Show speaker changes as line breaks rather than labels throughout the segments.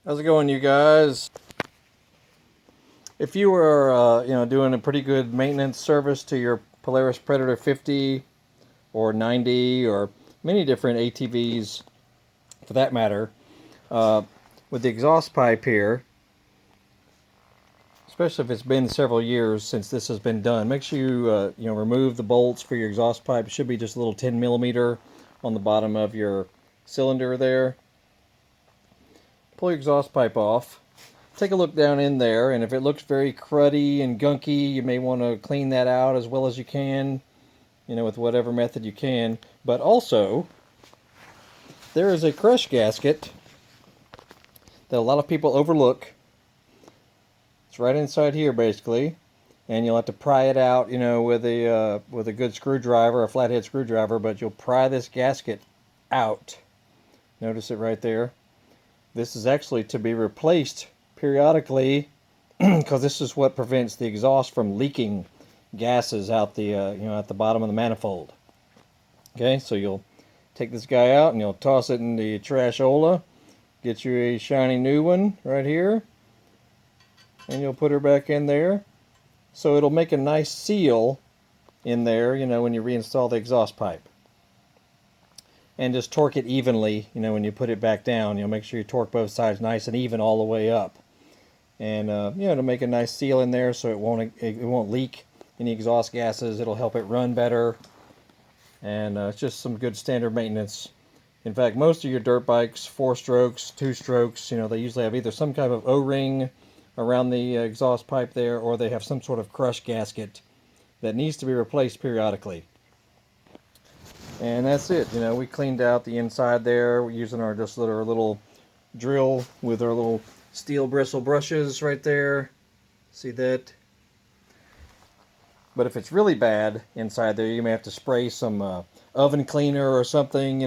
How's it going, you guys? If you were, doing a pretty good maintenance service to your Polaris Predator 50 or 90 or many different ATVs, for that matter, uh, with the exhaust pipe here, especially if it's been several years since this has been done, make sure you remove the bolts for your exhaust pipe. It should be just a little 10 millimeter on the bottom of your cylinder there. Pull your exhaust pipe off. Take a look down in there, and if it looks very cruddy and gunky, you may want to clean that out as well as you can, with whatever method you can. But also, there is a crush gasket that a lot of people overlook. It's right inside here, basically, and you'll have to pry it out, with a good screwdriver, a flathead screwdriver. But you'll pry this gasket out. Notice it right there. This is actually to be replaced periodically because this is what prevents the exhaust from leaking gases out the at the bottom of the manifold. Okay, so you'll take this guy out and you'll toss it in the trashola, get you a shiny new one right here, and you'll put her back in there, so it'll make a nice seal in there, when you reinstall the exhaust pipe. And just torque it evenly, when you put it back down. Make sure you torque both sides nice and even all the way up. And to make a nice seal in there so it won't leak any exhaust gases. It'll help it run better, and it's just some good standard maintenance. In fact, most of your dirt bikes, 4 strokes, 2 strokes, they usually have either some kind of O-ring around the exhaust pipe there, or they have some sort of crush gasket that needs to be replaced periodically. And that's it. We cleaned out the inside there. We're using our little drill with our little steel bristle brushes right there. See that? But if it's really bad inside there, you may have to spray some oven cleaner or something,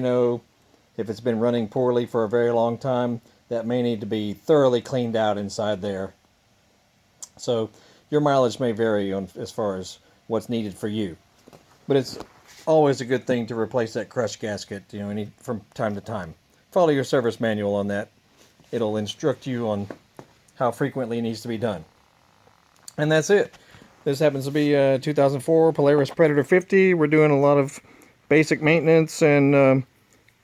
if it's been running poorly for a very long time. That may need to be thoroughly cleaned out inside there. So your mileage may vary as far as what's needed for you. But it's always a good thing to replace that crush gasket, from time to time. Follow your service manual on that. It'll instruct you on how frequently it needs to be done. And that's it. This happens to be a 2004 Polaris Predator 50. We're doing a lot of basic maintenance and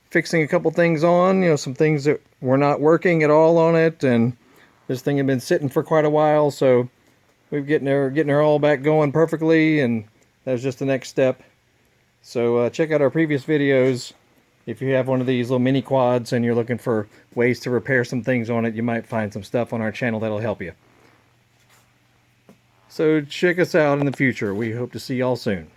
fixing a couple things on, some things that were not working at all on it, and this thing had been sitting for quite a while, so we're getting her all back going perfectly, and that was just the next step. So check out our previous videos. If you have one of these little mini quads and you're looking for ways to repair some things on it, you might find some stuff on our channel that'll help you. So check us out in the future. We hope to see y'all soon.